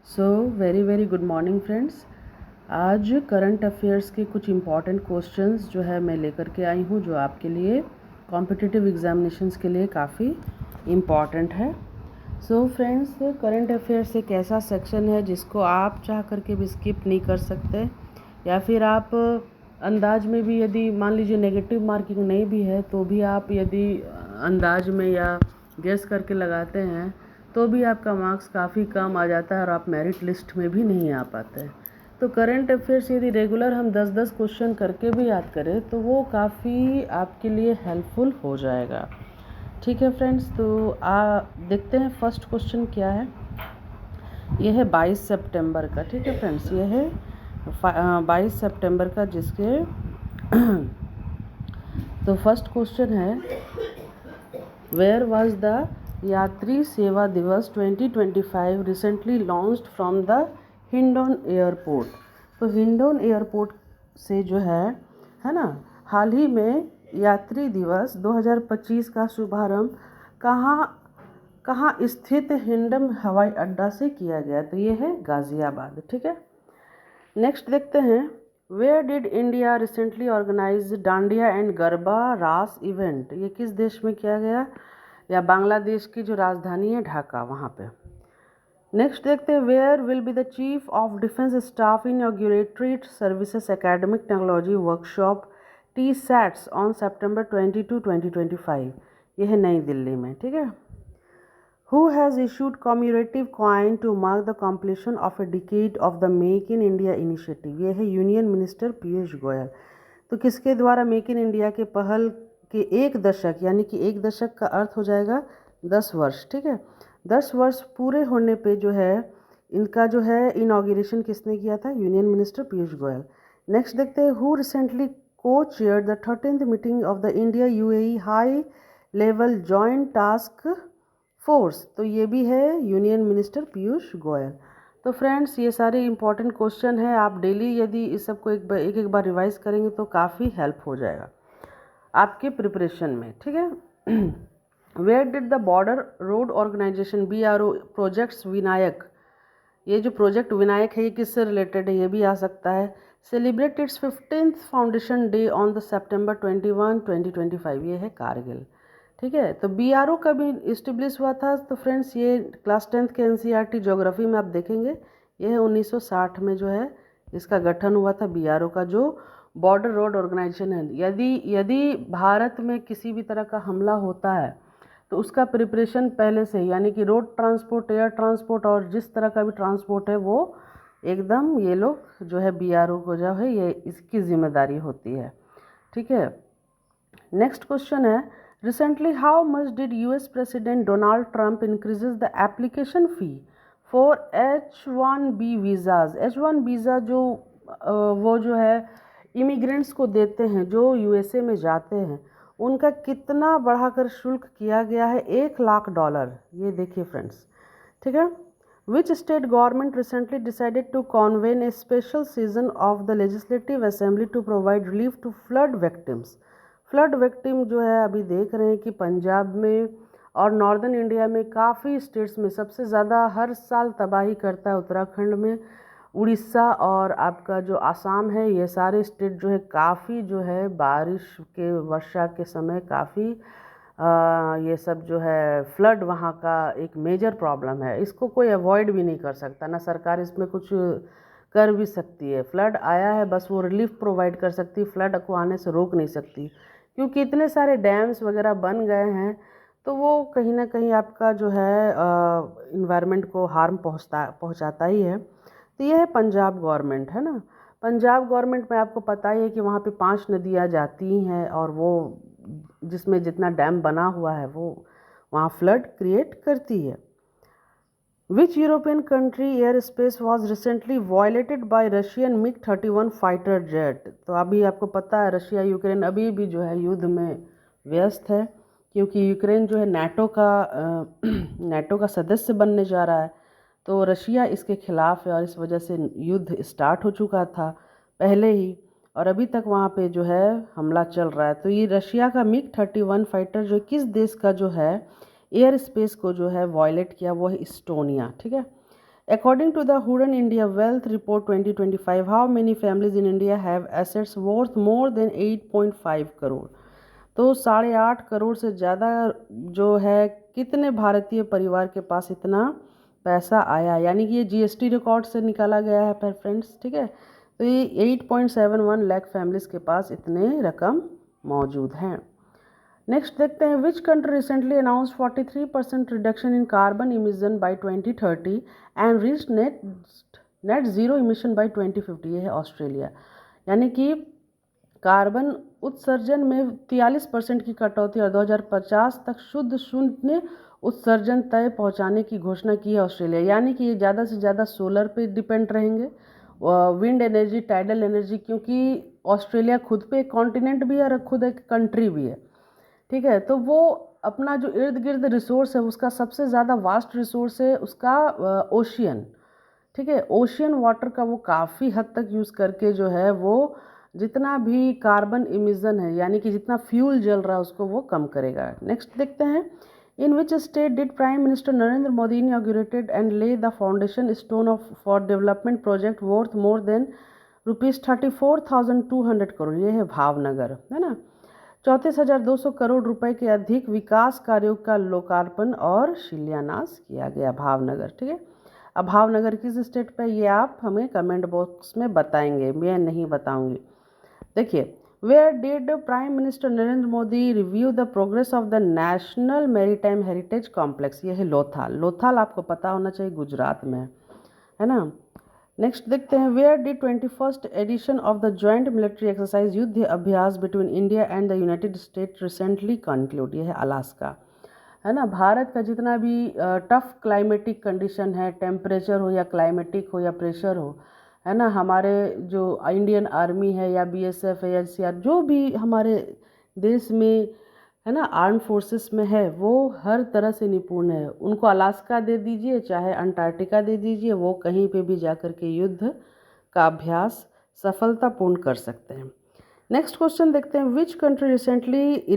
So very very good morning friends. आज current affairs के कुछ इम्पॉर्टेंट क्वेश्चंस जो है मैं लेकर के आई हूँ, जो आपके लिए कॉम्पिटिटिव एग्जामिनेशंस के लिए काफ़ी इम्पॉर्टेंट है। सो फ्रेंड्स, करंट अफेयर्स एक ऐसा सेक्शन है जिसको आप चाह करके भी स्किप नहीं कर सकते, या फिर आप अंदाज में भी, यदि मान लीजिए नेगेटिव मार्किंग नहीं भी है तो भी आप यदि अंदाज में या गेस करके लगाते हैं तो भी आपका मार्क्स काफ़ी कम आ जाता है और आप मेरिट लिस्ट में भी नहीं आ पाते हैं। तो करंट अफेयर्स यदि रेगुलर हम 10-10 क्वेश्चन करके भी याद करें तो वो काफ़ी आपके लिए हेल्पफुल हो जाएगा। ठीक है फ्रेंड्स, तो देखते हैं फर्स्ट क्वेश्चन क्या है। यह है 22 सितंबर का। ठीक है फ्रेंड्स, यह है 22 सितंबर का, जिसके तो फर्स्ट क्वेश्चन है, वेयर वाज द यात्री सेवा दिवस 2025 recently launched from the Hindaun airport. तो हिंडोन एयरपोर्ट से जो है ना, हाल ही में यात्री दिवस 2025 का शुभारंभ कहाँ स्थित हिंडन हवाई अड्डा से किया गया। तो ये है गाज़ियाबाद। ठीक है, नेक्स्ट देखते हैं, where did India recently organize dandiya and garba raas event. ये किस देश में किया गया, या बांग्लादेश की जो राजधानी है ढाका, वहाँ पे। नेक्स्ट देखते हैं, where will be the chief of defence staff inaugurate services academic technology workshop T SATS on September 22, 2025। ये है नई दिल्ली में। ठीक है, Who has issued commemorative coin to mark the completion of a decade of the Make in India initiative। ये है union minister Piyush Goyal. तो किसके द्वारा मेक इन इंडिया के पहल के एक दशक, यानी कि एक दशक का अर्थ हो जाएगा 10 वर्ष। ठीक है, 10 वर्ष पूरे होने पे जो है इनका जो है इनॉग्रेशन किसने किया था, union minister Piyush Goyal. Next देखते हैं, हु रिसेंटली को chair the 13th meeting of the India UAE high level joint task force. तो ये भी है यूनियन मिनिस्टर पीयूष गोयल। तो फ्रेंड्स, ये सारे इंपॉर्टेंट क्वेश्चन हैं, आप डेली यदि इस सबको एक बार रिवाइज करेंगे तो काफ़ी हेल्प हो जाएगा आपके प्रिपरेशन में। ठीक है, where did the border road organization BRO projects Vinayak. ये जो प्रोजेक्ट विनायक है ये किससे रिलेटेड है, ये भी आ सकता है। Celebrate its 15th foundation day on the September 21, 2025। ये है कारगिल। ठीक है, तो BRO कभी इस्टेब्लिश हुआ था, तो फ्रेंड्स ये क्लास 10th के NCERT ज्योग्राफी में आप देखेंगे, ये है 1960 में जो है इसका गठन हुआ था BRO का, जो बॉर्डर रोड ऑर्गेनाइजेशन है। यदि भारत में किसी भी तरह का हमला होता है तो उसका प्रिपरेशन पहले से, यानी कि रोड ट्रांसपोर्ट, एयर ट्रांसपोर्ट और जिस तरह का भी ट्रांसपोर्ट है, वो एकदम ये लोग जो है BRO को जो है ये इसकी जिम्मेदारी होती है। ठीक है, नेक्स्ट क्वेश्चन है, recently how much did US president Donald Trump increases the application fee for H1B visas. H1 visa जो वो जो है इमिग्रेंट्स को देते हैं जो USA में जाते हैं, उनका कितना बढ़ाकर शुल्क किया गया है, $1,00,000। ये देखिए फ्रेंड्स। ठीक है, which state government recently decided to convene a special session of the legislative assembly to provide relief to flood victims. Flood victim जो है अभी देख रहे हैं कि पंजाब में और नॉर्दर्न इंडिया में काफ़ी स्टेट्स में सबसे ज़्यादा हर साल तबाही करता है उत्तराखंड में, उड़ीसा और आपका जो आसाम है, ये सारे स्टेट जो है काफ़ी जो है बारिश के वर्षा के समय काफ़ी ये सब जो है फ्लड वहाँ का एक मेजर प्रॉब्लम है। इसको कोई अवॉइड भी नहीं कर सकता, ना सरकार इसमें कुछ कर भी सकती है। फ्लड आया है, बस वो रिलीफ प्रोवाइड कर सकती है, फ्लड को आने से रोक नहीं सकती, क्योंकि इतने सारे डैम्स वगैरह बन गए हैं, तो वो कहीं ना कहीं आपका जो है इन्वायरमेंट को हार्म पहुंचाता ही है। तो ये है पंजाब गवर्नमेंट, है ना। पंजाब गवर्नमेंट में आपको पता ही है कि वहाँ पे 5 नदियाँ जाती हैं, और वो जिसमें जितना डैम बना हुआ है वो वहाँ फ्लड क्रिएट करती है। Which European country airspace was recently violated by Russian MiG-31 fighter jet। तो अभी आपको पता है रशिया यूक्रेन अभी भी जो है युद्ध में व्यस्त है, क्योंकि यूक्रेन जो है नाटो का सदस्य बनने जा रहा है, तो रशिया इसके खिलाफ है और इस वजह से युद्ध स्टार्ट हो चुका था पहले ही, और अभी तक वहाँ पे जो है हमला चल रहा है। तो ये रशिया का MiG-31 फाइटर जो किस देश का जो है एयर स्पेस को जो है वायलेट किया, वो है इस्टोनिया। ठीक है, According to the Hurun India Wealth Report 2025, how many families in India have assets worth more than 8.5 crore? तो 8.5 करोड़ से ज़्यादा जो है कितने भारतीय परिवार के पास इतना पैसा आया, यानी कि ये जीएसटी रिकॉर्ड से निकाला गया है पर फ्रेंड्स, ठीक है। तो ये 8.71 लाख फैमिलीज़ के पास इतने रकम मौजूद हैं। नेक्स्ट देखते हैं, which country recently announce 43% reduction in carbon emission by 2030 and reach net zero emission by 2050? ये है ऑस्ट्रेलिया। यानी कि कार्बन उत्सर्जन में 43% की कटौती और 2050 तक शुद्ध शून्य उत्सर्जन तय पहुंचाने की घोषणा की है ऑस्ट्रेलिया। यानी कि ये ज़्यादा से ज़्यादा सोलर पे डिपेंड रहेंगे, विंड एनर्जी, टाइडल एनर्जी, क्योंकि ऑस्ट्रेलिया खुद पे एक कॉन्टिनेंट भी है और खुद एक कंट्री भी है, ठीक है। तो वो अपना जो इर्द गिर्द रिसोर्स है उसका सबसे ज़्यादा वास्ट रिसोर्स है उसका ओशियन, ठीक है। ओशियन वाटर का वो काफ़ी हद तक यूज़ करके जो है वो जितना भी कार्बन इमिशन है, यानी कि जितना फ्यूल जल रहा है उसको वो कम करेगा। नेक्स्ट देखते हैं, in which state did prime minister Narendra Modi inaugurated and lay the foundation stone of four development project worth more than ₹34,200 crore? ये है भावनगर, है ना। 34,200 करोड़ रुपए के अधिक विकास कार्यों का लोकार्पण और शिलान्यास किया गया भावनगर, ठीक है। अब भावनगर किस स्टेट पे, ये आप हमें कमेंट बॉक्स में बताएंगे, मैं नहीं बताऊंगी। देखिए, where did prime minister Narendra Modi review the progress of the national maritime heritage complex? ये है लोथाल। लोथाल आपको पता होना चाहिए, गुजरात में है ना। नेक्स्ट देखते हैं, where did 21st edition of the joint military exercise Yudh Abhyas between India and the United State recently conclude? ये है अलास्का, है ना। भारत का जितना भी टफ क्लाइमेटिक कंडीशन है, टेम्परेचर हो या क्लाइमेटिक हो या प्रेशर हो, है ना, हमारे जो इंडियन आर्मी है या बीएसएफ है या सीआर, जो भी हमारे देश में है ना आर्म फोर्सेस में है, वो हर तरह से निपुण है। उनको अलास्का दे दीजिए चाहे अंटार्कटिका दे दीजिए, वो कहीं पे भी जाकर के युद्ध का अभ्यास सफलतापूर्ण कर सकते हैं। नेक्स्ट क्वेश्चन देखते हैं, which country recently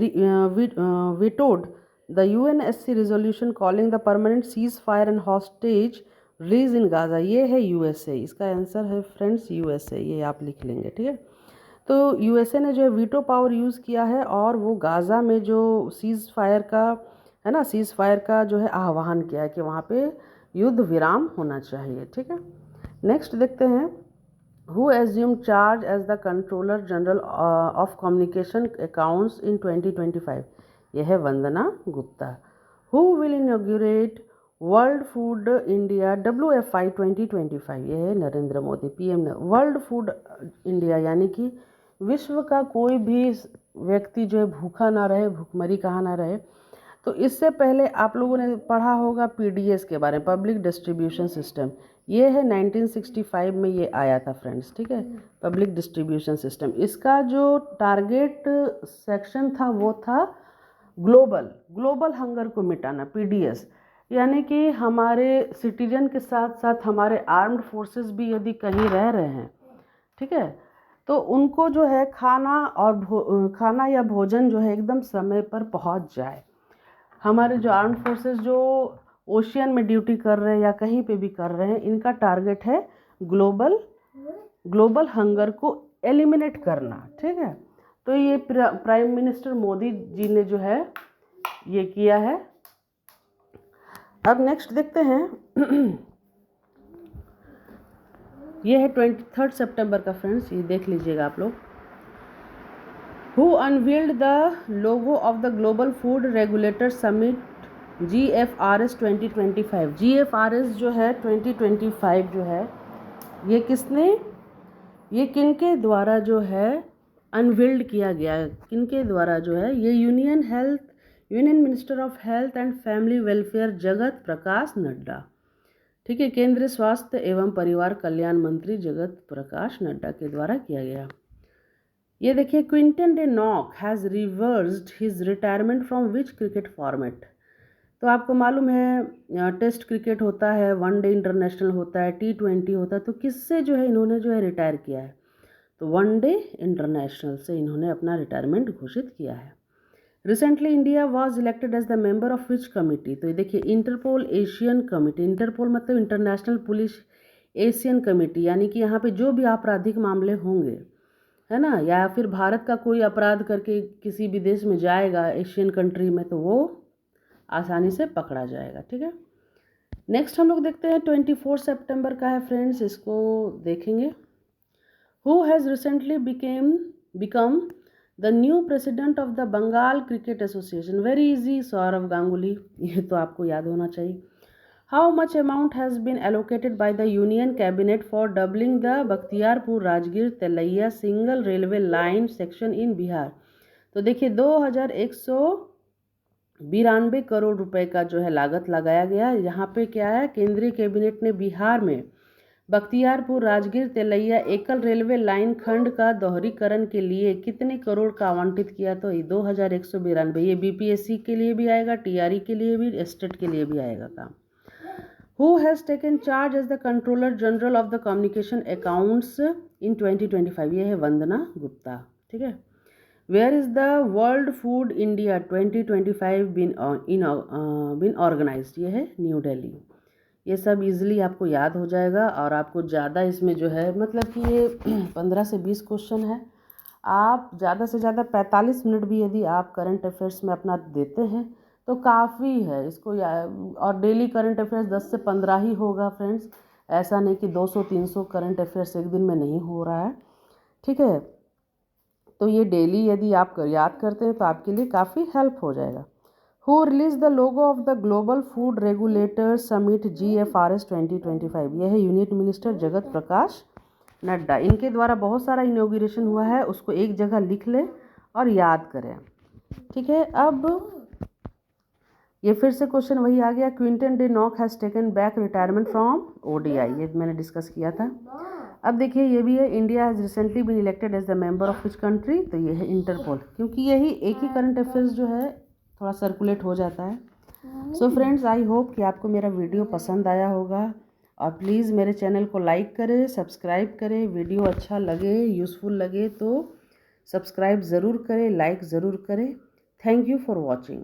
vetoed the UNSC resolution calling the permanent ceasefire and hostage release in Gaza? ये है यूएसए। इसका आंसर है फ्रेंड्स यूएसए, ये आप लिख लेंगे, ठीक है। तो यूएसए ने जो है वीटो पावर यूज़ किया है और वो गाज़ा में जो सीज़ फायर का है ना, सीज़ फायर का जो है आह्वान किया है कि वहाँ पे युद्ध विराम होना चाहिए, ठीक है। नेक्स्ट देखते हैं, who assume charge as the controller general of communication accounts in 2025? यह है Vandana Gupta. Who will inaugurate world food India WFI 2025? यह है नरेंद्र मोदी, पीएम ने। वर्ल्ड फूड इंडिया यानी कि विश्व का कोई भी व्यक्ति जो है भूखा ना रहे, भूखमरी कहाँ ना रहे। तो इससे पहले आप लोगों ने पढ़ा होगा पीडीएस के बारे में, पब्लिक डिस्ट्रीब्यूशन सिस्टम। ये है 1965 में ये आया था फ्रेंड्स, ठीक है, पब्लिक डिस्ट्रीब्यूशन सिस्टम। इसका जो टारगेट सेक्शन था वो था ग्लोबल हंगर को मिटाना, पीडीएस। यानी कि हमारे सिटीजन के साथ साथ हमारे आर्म्ड फोर्सेस भी यदि कहीं रह रहे हैं, ठीक है, तो उनको जो है खाना और खाना या भोजन जो है एकदम समय पर पहुंच जाए। हमारे जो आर्म्ड फोर्सेस जो ओशियन में ड्यूटी कर रहे हैं या कहीं पे भी कर रहे हैं, इनका टारगेट है ग्लोबल हंगर को एलिमिनेट करना, ठीक है। तो ये प्राइम मिनिस्टर मोदी जी ने जो है ये किया है। अब नेक्स्ट देखते हैं, ये है 23 सितंबर का फ्रेंड्स, ये देख लीजिएगा आप लोग। Who unveiled the logo of the global food regulator summit GFRS 2025? GFRS जो है 2025 जो है, ये किसने, ये किनके द्वारा जो है अनवील्ड किया गया है, किनके द्वारा जो है, ये union minister of health and family welfare Jagat Prakash Nadda, ठीक है, केंद्रीय स्वास्थ्य एवं परिवार कल्याण मंत्री जगत प्रकाश नड्डा के द्वारा किया गया। ये देखिए, Quinton de knock has reversed his retirement from which cricket format? तो आपको मालूम है टेस्ट क्रिकेट होता है, वनडे इंटरनेशनल होता है, T20 होता है, तो किससे जो है इन्होंने जो है रिटायर किया है? तो वनडे इंटरनेशनल से इन्होंने अपना रिटायरमेंट घोषित किया है। Recently India was elected as the member of which committee? तो ये देखिए इंटरपोल एशियन कमिटी, इंटरपोल मतलब इंटरनेशनल पुलिस एशियन कमेटी, यानी कि यहाँ पे जो भी आपराधिक मामले होंगे, है ना, या फिर भारत का कोई अपराध करके किसी भी देश में जाएगा एशियन कंट्री में, तो वो आसानी से पकड़ा जाएगा। ठीक है, नेक्स्ट हम लोग देखते हैं 24 सितंबर का है फ्रेंड्स, इसको देखेंगे। Who has recently become the new president of the Bengal cricket association? Very easy, Sourav Ganguly, ये तो आपको याद होना चाहिए। How much amount has been allocated by the Union Cabinet for doubling the Bakhtiarpur-Rajgir-Telaiya single railway line section in Bihar? तो देखिए 2192 करोड़ रुपए का जो है लागत लगाया गया। यहाँ पे क्या है, केंद्रीय कैबिनेट ने बिहार में बख्तियारपुर राजगीर तेलैया एकल रेलवे लाइन खंड का दोहरीकरण के लिए कितने करोड़ का आवंटित किया? तो 2192। ये बीपीएससी के लिए भी आएगा, टीआरई के लिए भी, स्टेट के लिए भी आएगा काम। Who has taken charge as the Controller General of the Communication Accounts in 2025? ये है वंदना गुप्ता। ठीक है, Where is the World Food India 2025 been organized? ये है न्यू दिल्ली। ये सब इजीली आपको याद हो जाएगा और आपको ज़्यादा इसमें जो है मतलब कि ये 15 से 20 क्वेश्चन है। आप ज़्यादा से ज़्यादा 45 मिनट भी यदि आप करंट अफेयर्स में अपना देते हैं तो काफ़ी है इसको और डेली करंट अफेयर्स 10 से 15 ही होगा फ्रेंड्स, ऐसा नहीं कि 200-300 करंट अफेयर्स एक दिन में नहीं हो रहा है। ठीक है, तो ये डेली यदि आप याद करते हैं तो आपके लिए काफ़ी हेल्प हो जाएगा। Who release the logo of the global food regulator summit GFRS 2025? यह है यूनियन मिनिस्टर जगत प्रकाश नड्डा। इनके द्वारा बहुत सारा इनॉग्रेशन हुआ है, उसको एक जगह लिख लें और याद करें। ठीक है, अब ये फिर से क्वेश्चन वही आ गया, Quinton de knock has taken back retirement from ODI, ये मैंने डिस्कस किया था। अब देखिए ये भी है, India has recently been elected as the member of which country? तो ये है इंटरपोल, क्योंकि यही एक ही करंट अफेयर्स जो है थोड़ा सर्कुलेट हो जाता है। सो फ्रेंड्स, आई होप कि आपको मेरा वीडियो पसंद आया होगा और प्लीज़ मेरे चैनल को लाइक करें, सब्सक्राइब करें। वीडियो अच्छा लगे, यूज़फुल लगे तो सब्सक्राइब ज़रूर करें, लाइक ज़रूर करें। Thank you for watching.